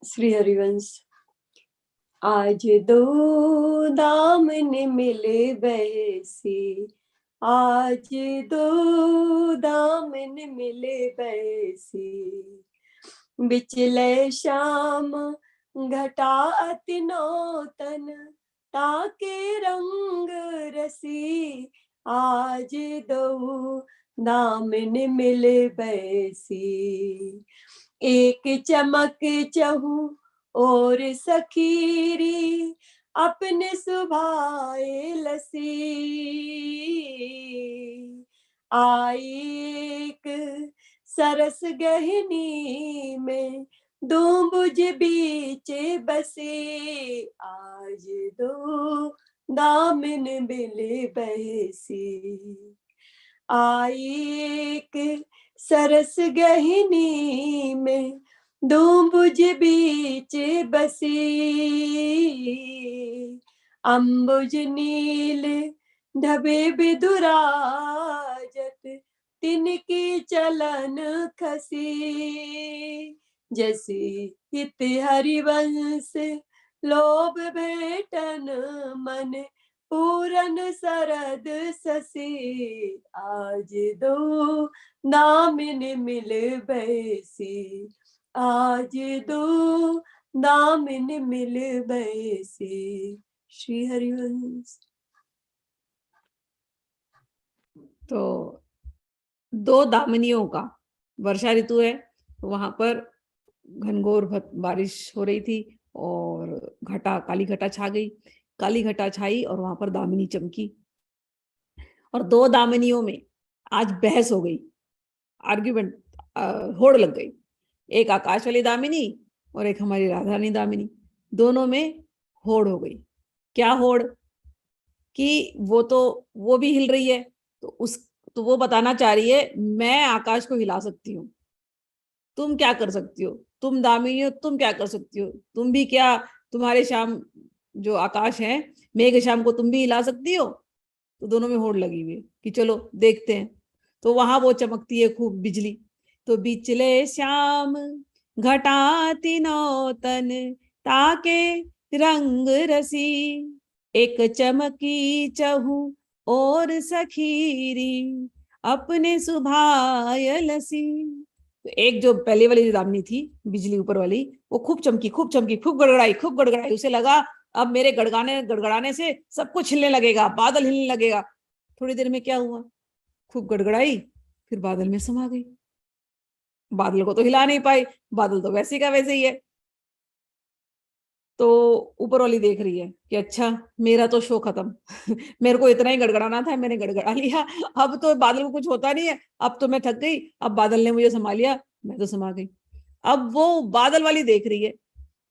श्री हरिवंश। आज दो दामन मिले बैसी, आज दो दामन मिले बैसी, बिचले श्याम घटा अति नौतन, ताके रंग रसी, आज दो दामन मिले बैसी, एक चमक चहु और सखीरी, अपने सुभाए लसी, आई एक सरस गहनी में, दूबुझ बीच बसे, आज दो दामन मिले बैसी, आई एक सरस गहनी में, दूबुझ बीच बसी, अम्बुज नील ढबे बिधुराजत, तिनकी चलन खसी, जैसी हित हरिवंश लोभ भेटन मन, पूरन सरद ससी, आज दो दामन मिल बैसी, आज दो दामन मिल बैसी। श्री हरिवंश। तो दो दामनियों का, वर्षा ऋतु है तो वहां पर घनघोर बारिश हो रही थी और घटा, काली घटा छा गई, काली घटा छाई और वहां पर दामिनी चमकी, और दो दामिनियों में आज बहस हो गई, आर्ग्यूमेंट, होड़ लग गई। एक आकाश वाली दामिनी और एक हमारी राधा रानी दामिनी, दोनों में होड़ हो गई। क्या होड़? कि वो भी हिल रही है, तो वो बताना चाह रही है मैं आकाश को हिला सकती हूँ, तुम क्या कर सकती हो, तुम दामिनी हो, तुम क्या कर सकती हो, तुम भी क्या, तुम्हारे श्याम जो आकाश है, मेघ श्याम को तुम भी हिला सकती हो। तो दोनों में होड़ लगी हुई है कि चलो देखते हैं। तो वहां वो चमकती है खूब बिजली, तो बिचले श्याम घटाती नौतन, ताके रंग रसी, एक चमकी चहु और सखीरी, अपने सुभाय लसी। तो एक जो पहले वाली दामिनी थी, बिजली ऊपर वाली, वो खूब चमकी, खूब चमकी, खूब गड़गड़ाई, खूब गड़गड़ाई। उसे लगा अब मेरे गड़गड़ाने से सब कुछ हिलने लगेगा, बादल हिलने लगेगा। थोड़ी देर में क्या हुआ, खूब गड़गड़ाई, फिर बादल में समा गई। बादल को तो हिला नहीं पाई, बादल तो वैसे का वैसे ही है। तो ऊपर वाली देख रही है कि अच्छा मेरा तो शो खत्म मेरे को इतना ही गड़गड़ाना था, मैंने गड़गड़ा लिया, अब तो बादल को कुछ होता नहीं है, अब तो मैं थक गई, अब बादल ने मुझे समा लिया, मैं तो समा गई। अब वो बादल वाली देख रही है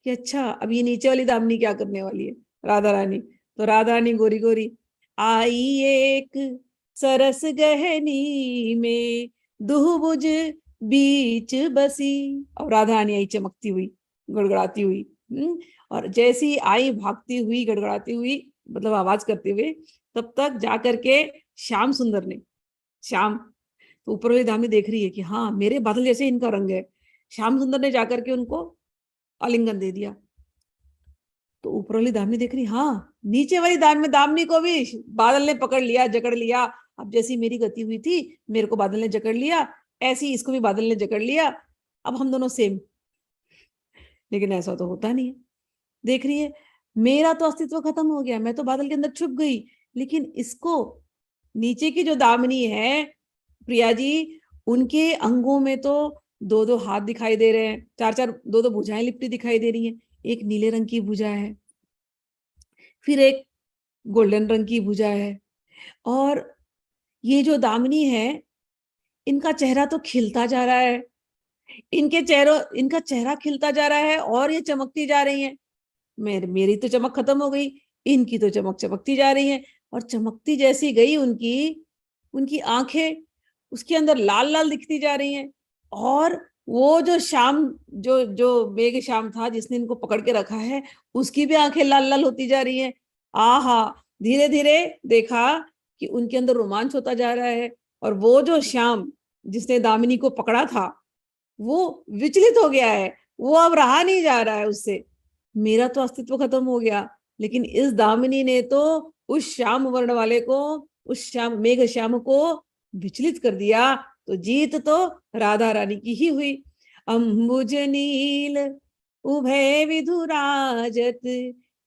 कि अच्छा अब ये नीचे वाली दामिनी क्या करने वाली है, राधा रानी। तो राधा रानी गोरी गोरी आई एक सरस गहनी में, दुहबुझ बीच बसी। और राधा रानी आई चमकती हुई, गड़गड़ाती हुई, और जैसी आई भागती हुई, गड़गड़ाती हुई, मतलब आवाज करते हुए, तब तक जाकर के श्याम सुंदर ने, श्याम, तो ऊपर वाली दामिनी देख रही है कि हाँ मेरे बादल जैसे इनका रंग है। श्याम सुंदर ने जाकर के उनको आलिंगन दे दिया। तो ऊपर वाली दामिनी देख रही, हाँ नीचे वाली दामिनी को भी बादल ने पकड़ लिया, जकड़ लिया। अब जैसी मेरी गति हुई थी, मेरे को बादल ने जकड़ लिया, ऐसी इसको भी बादल ने जकड़ लिया, अब हम दोनों सेम। लेकिन ऐसा तो होता नहीं है। देख रही है मेरा तो अस्तित्व खत्म हो गया, मैं तो बादल के अंदर छुप गई, लेकिन इसको, नीचे की जो दामिनी है प्रिया जी, उनके अंगों में तो दो दो हाथ दिखाई दे रहे हैं, चार चार, दो दो भुजाएं लिपटी दिखाई दे रही हैं। एक नीले रंग की भुजा है, फिर एक गोल्डन रंग की भुजा है, और ये जो दामिनी है इनका चेहरा तो खिलता जा रहा है, इनका चेहरा खिलता जा रहा है और ये चमकती जा रही हैं। मेरी तो चमक खत्म हो गई, इनकी तो चमक चमकती जा रही है। और चमकती जैसी गई उनकी आंखें उसके अंदर लाल लाल दिखती जा रही हैं। और वो जो श्याम, जो जो मेघ श्याम था जिसने इनको पकड़ के रखा है, उसकी भी आंखें लाल लाल होती जा रही हैं। आहा, धीरे धीरे देखा कि उनके अंदर रोमांच होता जा रहा है, और वो जो श्याम जिसने दामिनी को पकड़ा था वो विचलित हो गया है, वो अब रहा नहीं जा रहा है उससे, मेरा तो अस्तित्व खत्म हो गया। लेकिन इस दामिनी ने तो उस श्याम वर्ण वाले को, उस श्याम मेघ श्याम को विचलित कर दिया। तो जीत तो राधा रानी की ही हुई। अंबुज नील उभय विधुराजत,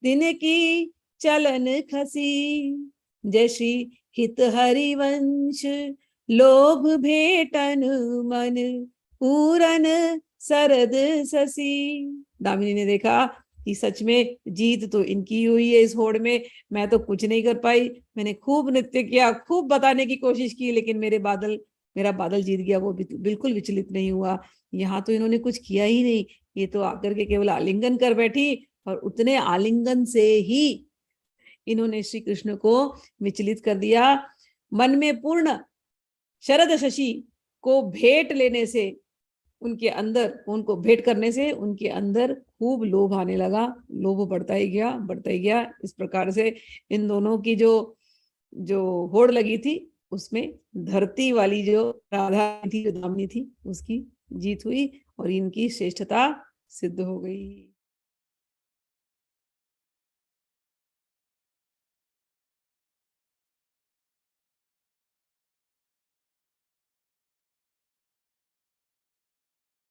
दिन की चलन खसी, जैसी हित हरिवंश लोभ भेटन मन, पूरन सरद ससी। दामिनी ने देखा कि सच में जीत तो इनकी हुई है इस होड़ में, मैं तो कुछ नहीं कर पाई। मैंने खूब नृत्य किया, खूब बताने की कोशिश की, लेकिन मेरा बादल जीत गया, वो बिल्कुल विचलित नहीं हुआ। यहाँ तो इन्होंने कुछ किया ही नहीं, ये तो आकर के केवल आलिंगन कर बैठी, और उतने आलिंगन से ही इन्होंने श्री कृष्ण को विचलित कर दिया। मन में पूर्ण शरद शशि को भेंट लेने से उनको भेंट करने से उनके अंदर खूब लोभ आने लगा। लोभ बढ़ता ही गया। इस प्रकार से इन दोनों की जो जो होड़ लगी थी, उसमें धरती वाली जो राधा थी, जो दामिनी थी, उसकी जीत हुई और इनकी श्रेष्ठता सिद्ध हो गई।